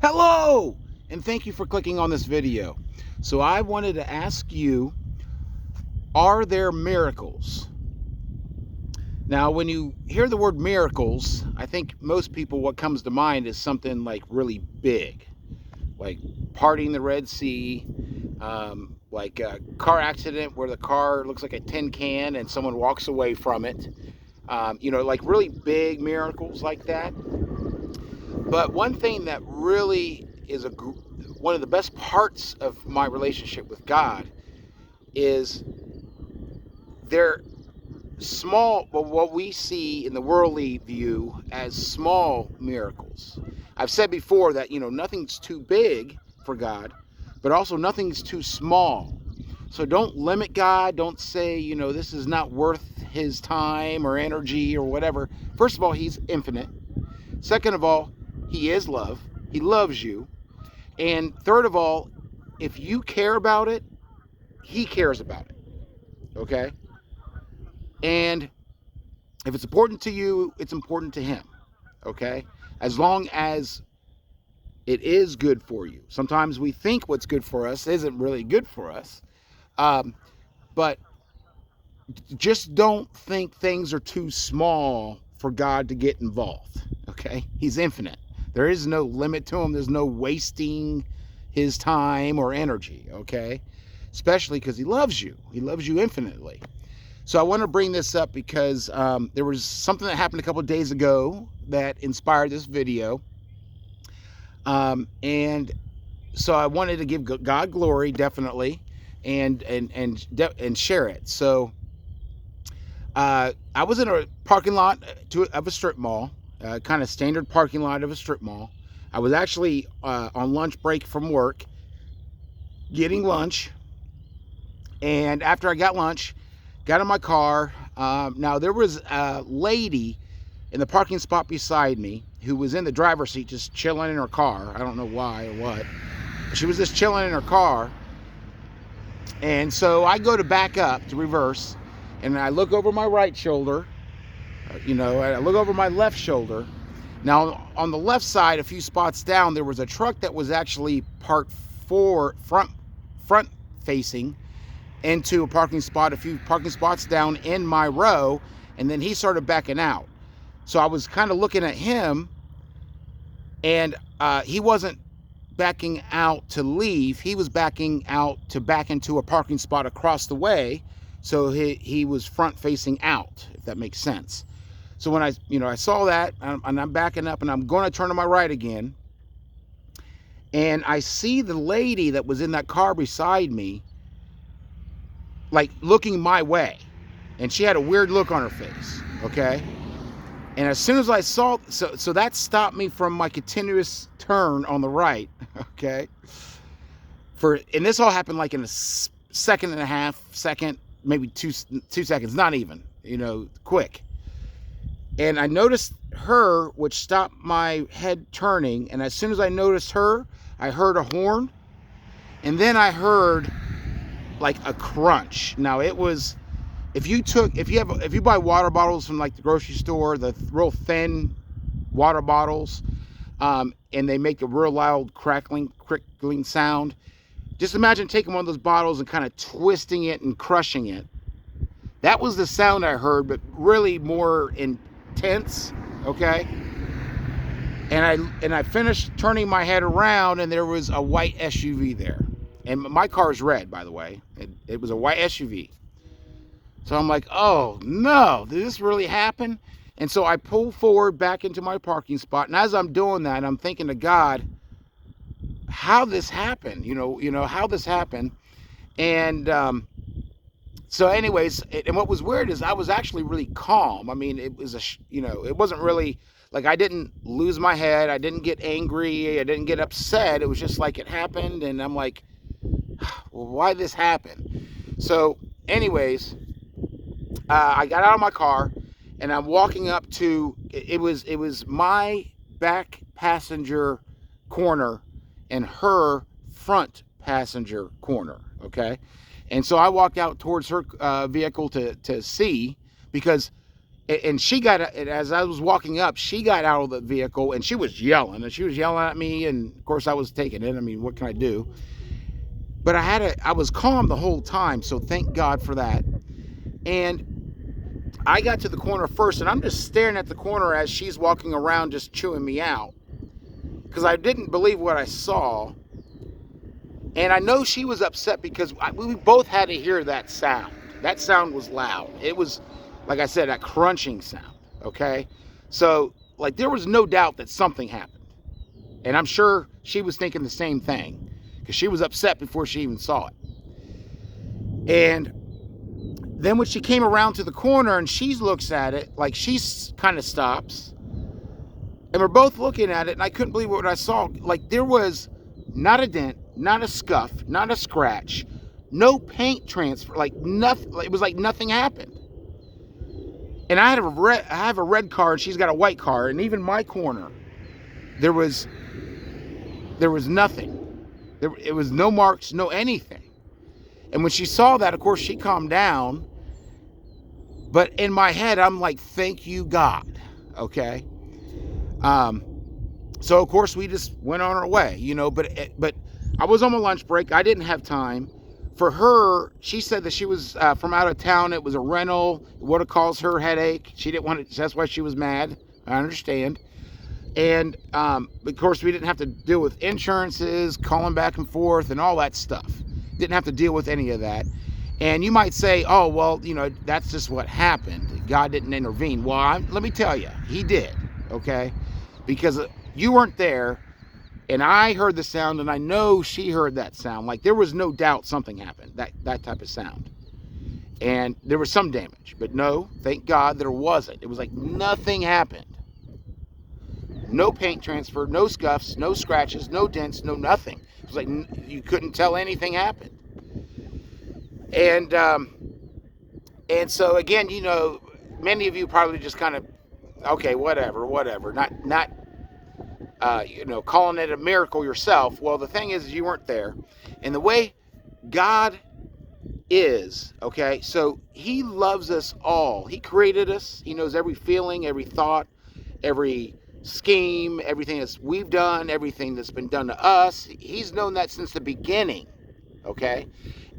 Hello, and thank you for clicking on this video. So I wanted to ask you, are there miracles? Now, when you hear the word miracles, I think most people, what comes to mind is something like really big, like parting the Red Sea, like a car accident where the car looks like a tin can and someone walks away from it. Like really big miracles like that. But one thing that really is one of the best parts of my relationship with God is they're small, but what we see in the worldly view as small miracles. I've said before that, nothing's too big for God, but also nothing's too small. So don't limit God. Don't say, this is not worth his time or energy or whatever. First of all, he's infinite. Second of all, he is love. He loves you. And third of all, if you care about it, he cares about it. Okay? And if it's important to you, it's important to him. Okay? As long as it is good for you. Sometimes we think what's good for us isn't really good for us. But just don't think things are too small for God to get involved. Okay? He's infinite. There is no limit to him. There's no wasting his time or energy. Okay? Especially because he loves you. He loves you infinitely. So I want to bring this up because there was something that happened a couple of days ago that inspired this video. And so I wanted to give God glory, definitely, and share it. So I was in a parking lot of a strip mall, kind of standard parking lot of a strip mall. I was actually on lunch break from work, getting lunch. And after I got lunch, got in my car. Now, there was a lady in the parking spot beside me who was in the driver's seat just chilling in her car. I don't know why or what. She was just chilling in her car. And so I go to back up to reverse, and I look over my right shoulder, I look over my left shoulder. Now, on the left side, a few spots down, there was a truck that was actually parked front facing into a parking spot, a few parking spots down in my row, and then he started backing out. So I was kind of looking at him, and he wasn't backing out to leave. He was backing out to back into a parking spot across the way. So he was front facing out, if that makes sense. So when I saw that, and I'm backing up and I'm going to turn to my right again, and I see the lady that was in that car beside me, like looking my way, and she had a weird look on her face. Okay. And as soon as I saw, so that stopped me from my continuous turn on the right. Okay. And this all happened like in a second and a half, maybe two seconds, not even, quick. And I noticed her, which stopped my head turning. And as soon as I noticed her, I heard a horn, and then I heard like a crunch. Now it was, if you buy water bottles from like the grocery store, the real thin water bottles, and they make a real loud crickling sound. Just imagine taking one of those bottles and kind of twisting it and crushing it. That was the sound I heard, but really more intense. Okay. And I finished turning my head around, and there was a white SUV there. And my car is red, by the way. It was a white SUV. So I'm like, oh no, did this really happen? And so I pull forward back into my parking spot. And as I'm doing that, I'm thinking to God, how this happened, how this happened. And so anyways, and what was weird is I was actually really calm. I mean, it was it wasn't really like I didn't lose my head. I didn't get angry. I didn't get upset. It was just like it happened. And I'm like, well, why this happened? So anyways, I got out of my car and I'm walking up to, it was my back passenger corner and her front passenger corner. Okay. And so I walked out towards her vehicle to see, because And she got, and as I was walking up, she got out of the vehicle and she was yelling, at me, and of course I was taking it. I mean, what can I do? But I was calm the whole time, so thank God for that. And I got to the corner first, and I'm just staring at the corner as she's walking around just chewing me out, because I didn't believe what I saw. And I know she was upset because we both had to hear that sound. That sound was loud. It was, like I said, that crunching sound, okay? So, like, there was no doubt that something happened. And I'm sure she was thinking the same thing, because she was upset before she even saw it. And then when she came around to the corner and she looks at it, like, she kind of stops. And we're both looking at it, and I couldn't believe what I saw. Like, there was not a dent, not a scuff, not a scratch, no paint transfer, like nothing. It was like nothing happened. And I have a red car, and she's got a white car, and even my corner, there was nothing. It was no marks, no anything. And when she saw that, of course, she calmed down. But in my head, I'm like, thank you, God. Okay. So of course we just went on our way, but I was on my lunch break. I didn't have time. For her, she said that she was from out of town. It was a rental. It would have caused her headache. She didn't want it. That's why she was mad. I understand. And of course we didn't have to deal with insurances, calling back and forth and all that stuff. Didn't have to deal with any of that. And you might say, oh, well, that's just what happened. God didn't intervene. Well, let me tell you, he did, okay? Because you weren't there, and I heard the sound, and I know she heard that sound. Like, there was no doubt something happened, that type of sound. And there was some damage, but no, thank God there wasn't. It was like nothing happened. No paint transfer, no scuffs, no scratches, no dents, no nothing. It was like you couldn't tell anything happened. And so again, many of you probably just kind of, okay, whatever, not calling it a miracle yourself. Well, the thing is, you weren't there. And the way God is, okay, so he loves us all. He created us. He knows every feeling, every thought, every scheme, everything that we've done, everything that's been done to us. He's known that since the beginning, okay?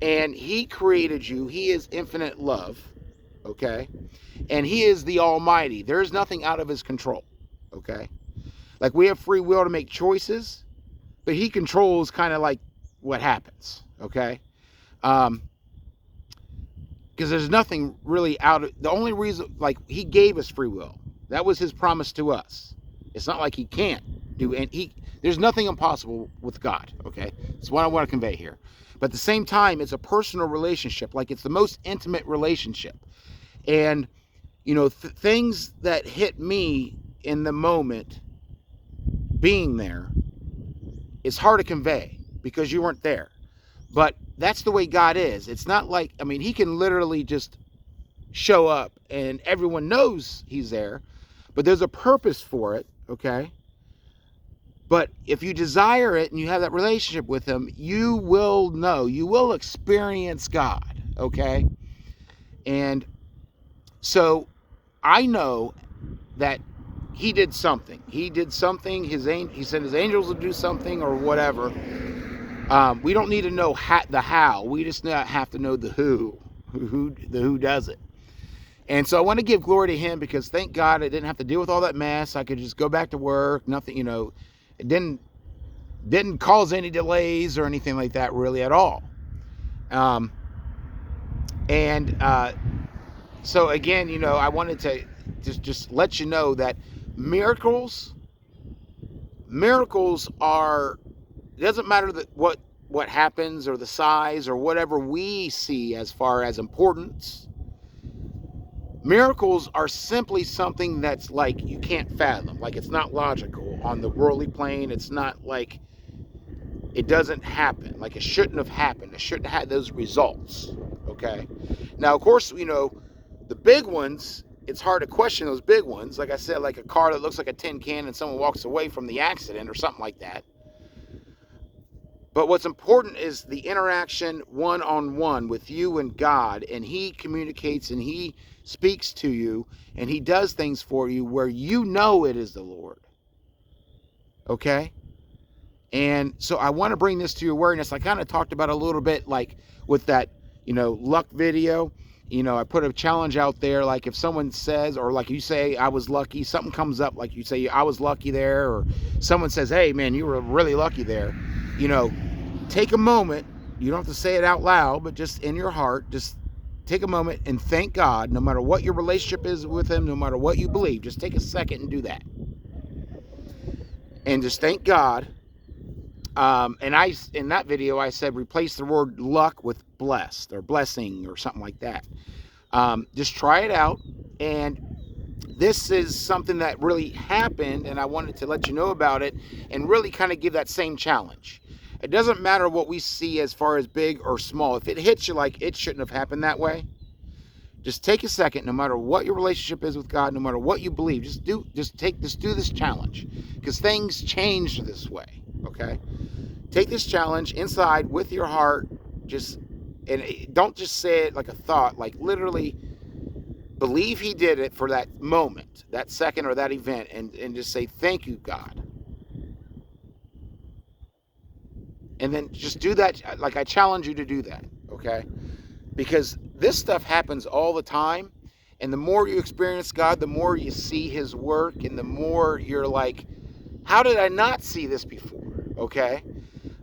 And he created you. He is infinite love, okay? And he is the Almighty. There's nothing out of his control, okay? Like, we have free will to make choices, but he controls kind of like what happens, okay? Because there's nothing really the only reason, like, he gave us free will. That was his promise to us. It's not like he can't do, and there's nothing impossible with God, okay? That's what I want to convey here. But at the same time, it's a personal relationship. Like, it's the most intimate relationship. And, things that hit me in the moment, being there, it's hard to convey because you weren't there. But that's the way God is. It's not like, he can literally just show up and everyone knows he's there, but there's a purpose for it, okay? But if you desire it and you have that relationship with him, you will know, you will experience God, okay? And so I know that he did something. He did something. He sent his angels to do something or whatever. We don't need to know the how. We just have to know the who does it. And so I want to give glory to him, because thank God I didn't have to deal with all that mess. I could just go back to work. Nothing, it didn't cause any delays or anything like that really at all. So again, I wanted to just let you know that miracles are, it doesn't matter what happens or the size or whatever we see as far as importance. Miracles are simply something that's like you can't fathom. Like, it's not logical on the worldly plane. It's not like it doesn't happen. Like, it shouldn't have happened. It shouldn't have had those results. Okay. Now, of course, the big ones, it's hard to question those big ones. Like I said, like a car that looks like a tin can and someone walks away from the accident or something like that. But what's important is the interaction one-on-one with you and God, and he communicates and he speaks to you and he does things for you where you know it is the Lord. Okay? And so I want to bring this to your awareness. I kind of talked about a little bit like with that, luck video. I put a challenge out there, like if someone says, or like you say, I was lucky, something comes up, like you say, I was lucky there, or someone says, hey man, you were really lucky there. Take a moment. You don't have to say it out loud, but just in your heart, just take a moment and thank God, no matter what your relationship is with him, no matter what you believe, just take a second and do that. And just thank God. And in that video, I said, replace the word luck with blessed or blessing or something like that. Just try it out. And this is something that really happened, and I wanted to let you know about it and really kind of give that same challenge. It doesn't matter what we see as far as big or small. If it hits you like it shouldn't have happened that way, just take a second, no matter what your relationship is with God, no matter what you believe, just do this challenge, because things change this way. Okay? Take this challenge inside with your heart, and don't just say it like a thought, like literally believe he did it for that moment, that second or that event, and just say, thank you, God. And then just do that, like I challenge you to do that, okay? Because this stuff happens all the time, and the more you experience God, the more you see his work, and the more you're like, how did I not see this before, okay?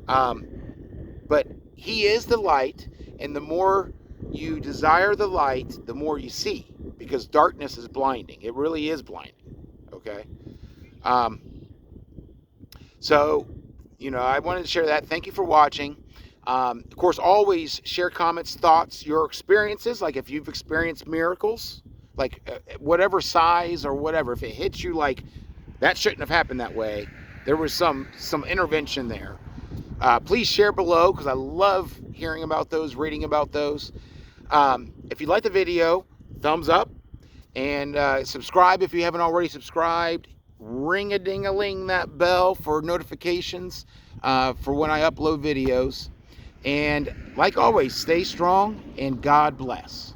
But he is the light, and the more you desire the light, the more you see, because darkness is blinding. It really is blinding, okay? So, I wanted to share that. Thank you for watching. Of course, always share comments, thoughts, your experiences, like if you've experienced miracles, like whatever size or whatever, if it hits you like that shouldn't have happened that way, there was some intervention there. Please share below, because I love hearing about those, reading about those. If you like the video, thumbs up, and subscribe if you haven't already subscribed. Ring-a-ding-a-ling that bell for notifications for when I upload videos. And like always, stay strong and God bless.